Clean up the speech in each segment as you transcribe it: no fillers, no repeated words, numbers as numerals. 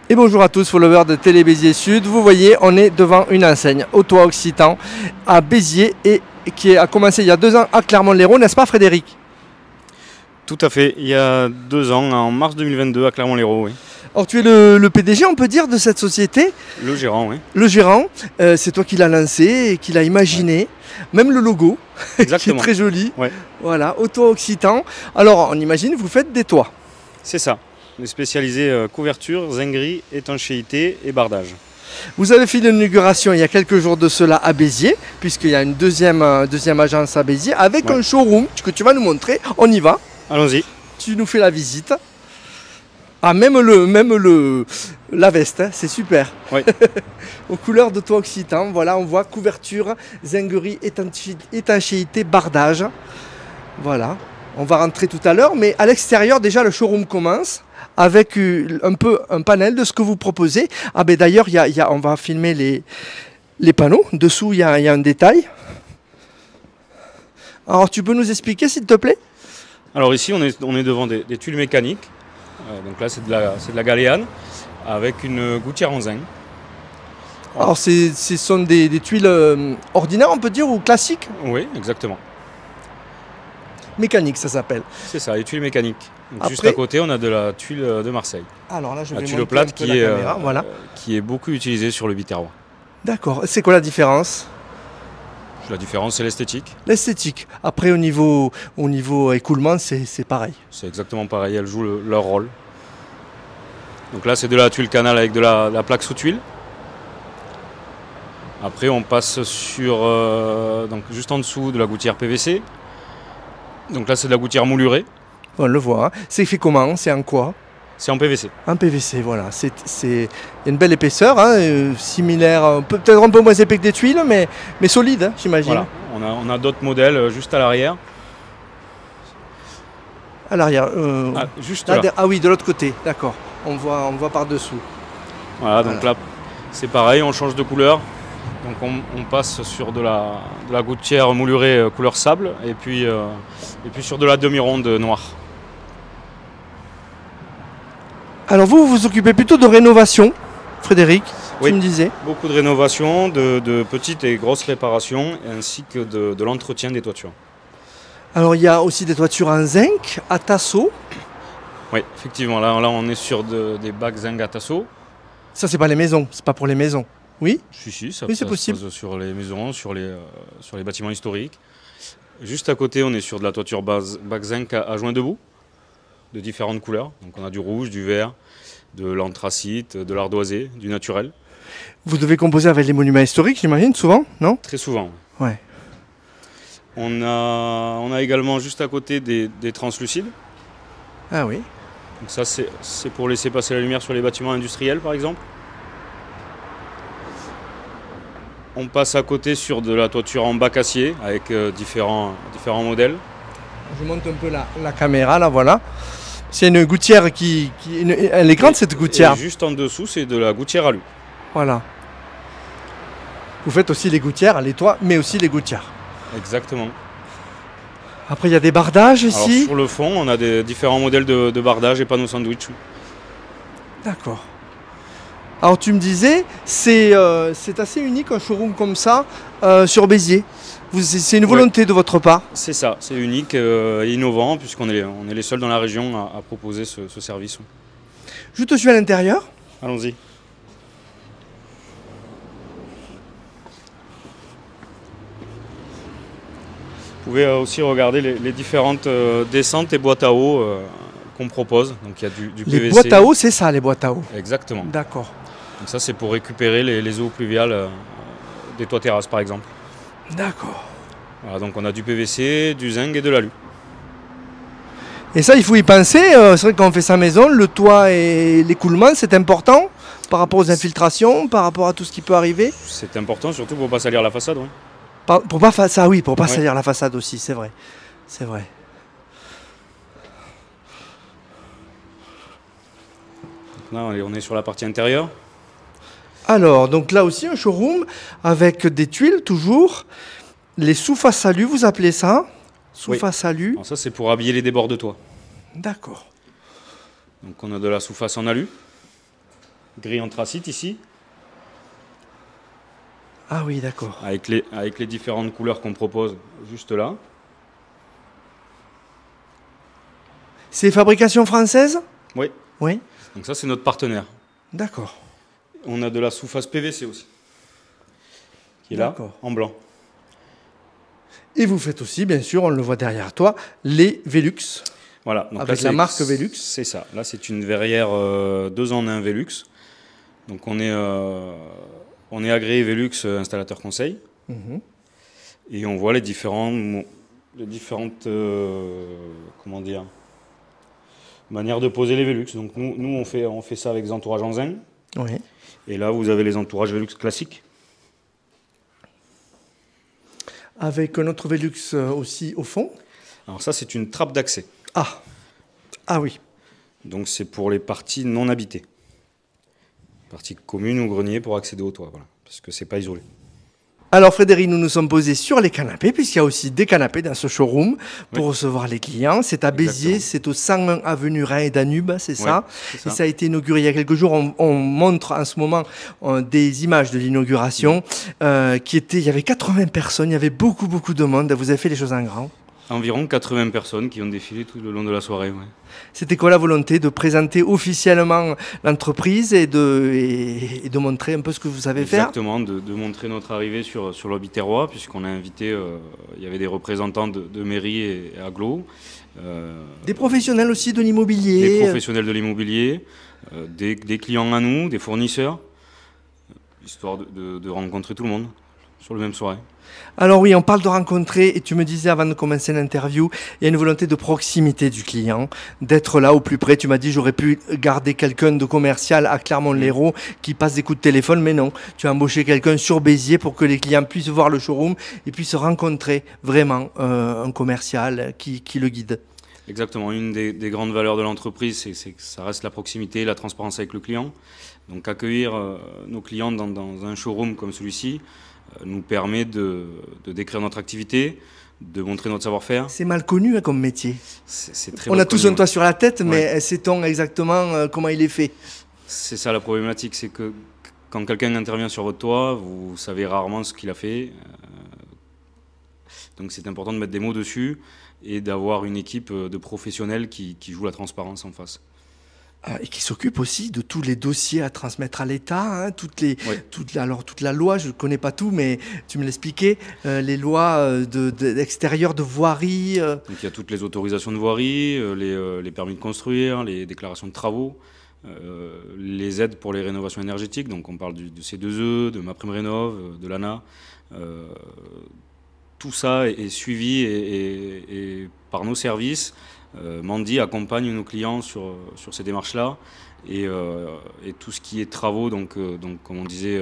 Et bonjour à tous, followers de Télé Béziers Sud. Vous voyez, on est devant une enseigne au toit occitan à Béziers et qui a commencé il y a 2 ans à Clermont-Lérault, n'est-ce pas Frédéric? Tout à fait, il y a 2 ans, en mars 2022 à Clermont-Lérault, oui. Alors tu es le PDG, on peut dire, de cette société. Le gérant, oui. Le gérant, c'est toi qui l'as lancé et qui l'as imaginé. Ouais. Même le logo, qui est très joli. Ouais. Voilà, au toit occitan. Alors on imagine, vous faites des toits. C'est ça. On est spécialisé couverture, zinguerie, étanchéité et bardage. Vous avez fait l'inauguration il y a quelques jours de cela à Béziers, puisqu'il y a une deuxième agence à Béziers, avec un showroom que tu vas nous montrer. On y va. Allons-y. Tu nous fais la visite. Ah, même la veste, hein, c'est super. Oui. Aux couleurs de toit occitan, voilà, on voit couverture, zinguerie, étanchéité, bardage. Voilà. On va rentrer tout à l'heure, mais à l'extérieur, déjà, le showroom commence avec un peu un panel de ce que vous proposez. Ah ben d'ailleurs, on va filmer les panneaux. Dessous, il y a un détail. Alors, tu peux nous expliquer, s'il te plaît? Alors ici, on est devant des tuiles mécaniques. Donc là, c'est de la galéane avec une gouttière en zinc. Alors, ce sont des tuiles ordinaires, on peut dire, ou classiques? Oui, exactement. Mécanique, ça s'appelle. C'est ça, les tuiles mécaniques. Donc après, juste à côté, on a de la tuile de Marseille. Alors là, je vais la tuile plate voilà. qui est beaucoup utilisée sur le biterrois. D'accord. C'est quoi la différence? La différence, c'est l'esthétique. L'esthétique. Après, au niveau écoulement, c'est pareil. C'est exactement pareil, elles jouent leur rôle. Donc là, c'est de la tuile canal avec de la plaque sous tuile. Après, on passe sur, donc juste en dessous de la gouttière PVC. Donc là, c'est de la gouttière moulurée. On le voit. Hein. C'est fait comment? C'est en quoi? C'est en PVC. En PVC, voilà. Il y a une belle épaisseur, hein, similaire, peut-être un peu moins épais que des tuiles, mais solide, hein, j'imagine. Voilà. On a d'autres modèles juste à l'arrière. À l'arrière. Juste là. Ah oui, de l'autre côté, d'accord. On voit par-dessous. Voilà, donc là, c'est pareil, on change de couleur. Donc on passe sur de la gouttière moulurée couleur sable et puis sur de la demi-ronde noire. Alors vous vous occupez plutôt de rénovation, Frédéric, oui, tu me disais. Beaucoup de rénovation, de petites et grosses réparations ainsi que de l'entretien des toitures. Alors il y a aussi des toitures en zinc, à tasseau. Oui, effectivement, là on est sur des bacs zinc à tasseau. Ça c'est pas les maisons, c'est pas pour les maisons. Oui, ça c'est possible. Se passe sur les maisons, sur les bâtiments historiques. Juste à côté, on est sur de la toiture bac zinc à joint debout, de différentes couleurs. Donc on a du rouge, du vert, de l'anthracite, de l'ardoisé, du naturel. Vous devez composer avec les monuments historiques, j'imagine, souvent, non? Très souvent. Ouais. On a également juste à côté des translucides. Ah oui. Donc ça, c'est pour laisser passer la lumière sur les bâtiments industriels, par exemple. On passe à côté sur de la toiture en bac acier avec différents modèles. Je monte un peu la caméra, là, voilà. C'est une gouttière elle est grande, cette gouttière. Et juste en dessous, c'est de la gouttière alu. Voilà. Vous faites aussi les gouttières, les toits, mais aussi les gouttières. Exactement. Après, il y a des bardages ici. Alors, sur le fond, on a des différents modèles de bardage et panneaux sandwich. D'accord. Alors tu me disais, c'est assez unique un showroom comme ça sur Béziers. C'est une volonté de votre part? C'est ça, c'est unique et innovant puisqu'on est les seuls dans la région à proposer ce service. Je te suis à l'intérieur. Allons-y. Vous pouvez aussi regarder les différentes descentes et boîtes à eau qu'on propose. Donc il y a du PVC. Les boîtes à eau, c'est ça, les boîtes à eau? Exactement. D'accord. Donc ça, c'est pour récupérer les eaux pluviales des toits terrasses, par exemple. D'accord. Voilà, donc on a du PVC, du zinc et de l'alu. Et ça, il faut y penser. C'est vrai que quand on fait sa maison, le toit et l'écoulement, c'est important par rapport aux infiltrations, par rapport à tout ce qui peut arriver. C'est important, surtout pour ne pas salir la façade. Oui. Pour pas salir la façade aussi, c'est vrai. C'est vrai. Là, on est sur la partie intérieure. Alors, donc là aussi, un showroom avec des tuiles, toujours. Les sous-faces alu, vous appelez ça? Sous-face alu. Alors ça, c'est pour habiller les débords de toit. D'accord. Donc on a de la sous-face en alu. grille anthracite ici, Ah oui, d'accord. avec les différentes couleurs qu'on propose juste là. C'est fabrication française? Oui, Oui. donc ça c'est notre partenaire. D'accord. On a de la sous-face PVC aussi, qui est là, D'accord. en blanc. Et vous faites aussi, bien sûr, on le voit derrière toi, les Velux. Voilà, donc Avec là, la marque Velux. C'est ça, là c'est une verrière 2 en 1 Velux. Donc on est agréé Velux installateur conseil. Mhm. Et on voit les différentes comment dire, manière de poser les Velux. Donc nous on fait ça avec des entourages en zinc. Oui. Et là vous avez les entourages Velux classiques. Avec un autre Velux aussi au fond. Alors ça c'est une trappe d'accès. Ah. Ah oui. Donc c'est pour les parties non habitées. Partie commune ou grenier pour accéder au toit, voilà. Parce que c'est pas isolé. Alors Frédéric, nous nous sommes posés sur les canapés, puisqu'il y a aussi des canapés dans ce showroom pour recevoir les clients. C'est à Béziers, Exactement. c'est au 101 avenue Rhin et Danube, c'est ça. c'est Et ça. ça a été inauguré il y a quelques jours. On montre en ce moment des images de l'inauguration. Il y avait 80 personnes, il y avait beaucoup de monde. Vous avez fait les choses en grand. Environ 80 personnes qui ont défilé tout le long de la soirée. Ouais. C'était quoi la volonté de présenter officiellement l'entreprise et de montrer un peu ce que vous savez faire? Exactement, de montrer notre arrivée sur l'Obiterrois, puisqu'on a invité, il y avait des représentants de mairie et agglo. Des professionnels aussi de l'immobilier. Des professionnels de l'immobilier, des clients à nous, des fournisseurs, histoire de rencontrer tout le monde sur le même soirée. Alors oui, on parle de rencontrer, et tu me disais avant de commencer l'interview, il y a une volonté de proximité du client, d'être là au plus près. Tu m'as dit j'aurais pu garder quelqu'un de commercial à Clermont-Lérault qui passe des coups de téléphone, mais non, tu as embauché quelqu'un sur Béziers pour que les clients puissent voir le showroom et puissent rencontrer vraiment un commercial qui le guide. Exactement, une des grandes valeurs de l'entreprise, c'est que ça reste la proximité, la transparence avec le client. Donc accueillir nos clients dans un showroom comme celui-ci nous permet de décrire notre activité, de montrer notre savoir-faire. C'est mal connu comme métier. C'est très On mal a tous connu, un toit sur la tête, mais Ouais. sait-on exactement comment il est fait? C'est ça la problématique, c'est que quand quelqu'un intervient sur votre toit, vous savez rarement ce qu'il a fait. Donc c'est important de mettre des mots dessus et d'avoir une équipe de professionnels qui joue la transparence en face. Et qui s'occupe aussi de tous les dossiers à transmettre à l'État, hein, toute la loi, je ne connais pas tout, mais tu me l'expliquais, les lois extérieures de voirie. Donc il y a toutes les autorisations de voirie, les permis de construire, les déclarations de travaux, les aides pour les rénovations énergétiques, donc on parle du C2E, de MaPrimeRénov', de l'ANA. Tout ça est suivi et par nos services. Mandy accompagne nos clients sur ces démarches-là et tout ce qui est travaux, donc comme on disait,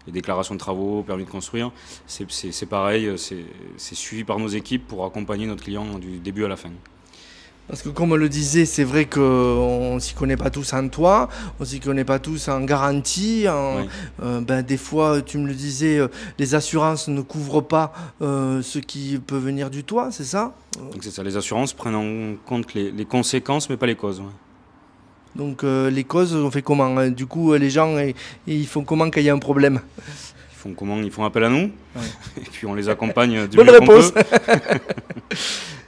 les déclarations de travaux, permis de construire, c'est pareil, c'est suivi par nos équipes pour accompagner notre client du début à la fin. Parce que comme on le disait, c'est vrai qu'on ne s'y connaît pas tous en toit, on ne s'y connaît pas tous en garantie. Des fois, tu me le disais, les assurances ne couvrent pas ce qui peut venir du toit, c'est ça? Donc c'est ça, les assurances prennent en compte les conséquences mais pas les causes. Ouais. Donc les causes, on fait comment? Du coup, les gens, ils font comment quand il y a un problème? Ils font comment? Ils font appel à nous, et puis on les accompagne du Bonne mieux qu'on réponse. peut.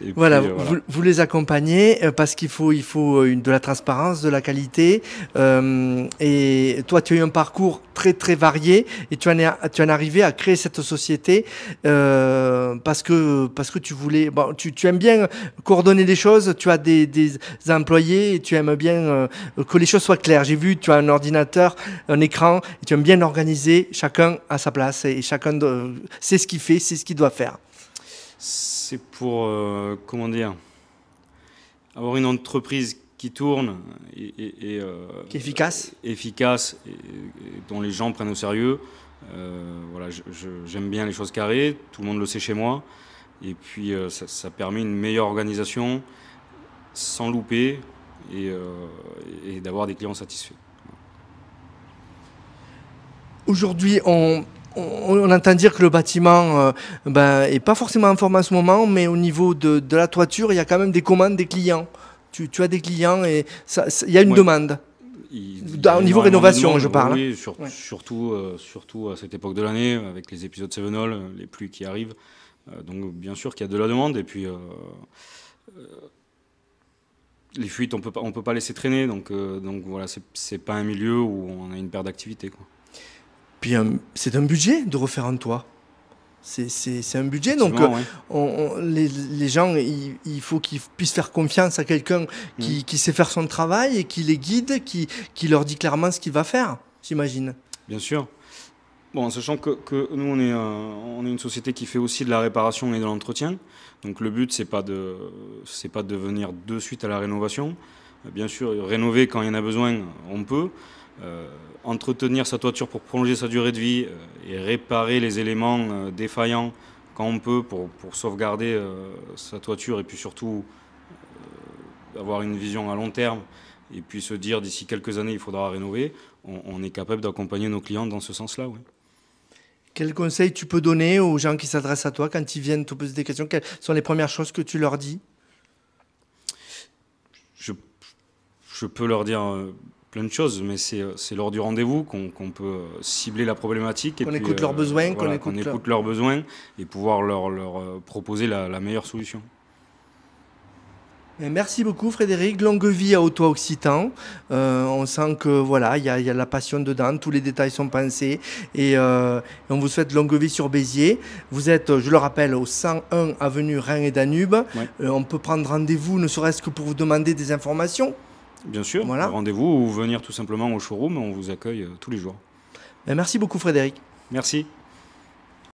Et Voilà, puis, vous les accompagnez parce qu'il faut de la transparence, de la qualité. Et toi, tu as eu un parcours très très varié et tu en es arrivé à créer cette société parce que tu voulais. Bon, tu aimes bien coordonner les choses. Tu as des employés et tu aimes bien que les choses soient claires. J'ai vu, tu as un ordinateur, un écran et tu aimes bien organiser. Chacun à sa place et chacun sait ce qu'il fait, sait ce qu'il doit faire. c'est pour, comment dire, avoir une entreprise qui tourne et Qui est efficace. efficace et dont les gens prennent au sérieux. Voilà, j'aime bien les choses carrées, tout le monde le sait chez moi. Et puis ça permet une meilleure organisation sans louper et d'avoir des clients satisfaits. Aujourd'hui, on entend dire que le bâtiment est pas forcément en forme en ce moment, mais au niveau de la toiture, il y a quand même des commandes des clients. Tu as des clients et il y a une demande au niveau rénovation, je parle. Oui, Ouais. surtout à cette époque de l'année, avec les épisodes Sevenol, les pluies qui arrivent. Donc bien sûr qu'il y a de la demande, et puis les fuites, on peut pas laisser traîner, donc voilà, c'est pas un milieu où on a une paire d'activités, quoi. Puis c'est un budget de refaire un toit. C'est un budget, donc Effectivement, ouais. les gens, il faut qu'ils puissent faire confiance à quelqu'un qui sait faire son travail et qui les guide, qui leur dit clairement ce qu'il va faire, j'imagine. Bien sûr. Bon, en sachant que nous, on est une société qui fait aussi de la réparation et de l'entretien. Donc le but, c'est pas de venir de suite à la rénovation. Bien sûr, rénover quand il y en a besoin, on peut. Entretenir sa toiture pour prolonger sa durée de vie et réparer les éléments défaillants quand on peut pour sauvegarder sa toiture, et puis surtout avoir une vision à long terme, et puis se dire d'ici quelques années il faudra rénover. On est capable d'accompagner nos clients dans ce sens-là, oui. Quel conseil tu peux donner aux gens qui s'adressent à toi quand ils viennent te poser des questions? Quelles sont les premières choses que tu leur dis? Je peux leur dire plein de choses, mais c'est lors du rendez-vous qu'on peut cibler la problématique. Qu'on écoute leurs besoins, voilà, qu'on écoute leurs besoins et pouvoir leur proposer la meilleure solution. Merci beaucoup Frédéric, longue vie à Autois Occitan. On sent que voilà, il y a la passion dedans, tous les détails sont pensés, et on vous souhaite longue vie sur Béziers. Vous êtes, je le rappelle, au 101 avenue Rhin et Danube. Ouais. On peut prendre rendez-vous, ne serait-ce que pour vous demander des informations. Bien sûr, voilà. Rendez-vous ou venir tout simplement au showroom, on vous accueille tous les jours. Merci beaucoup Frédéric. Merci.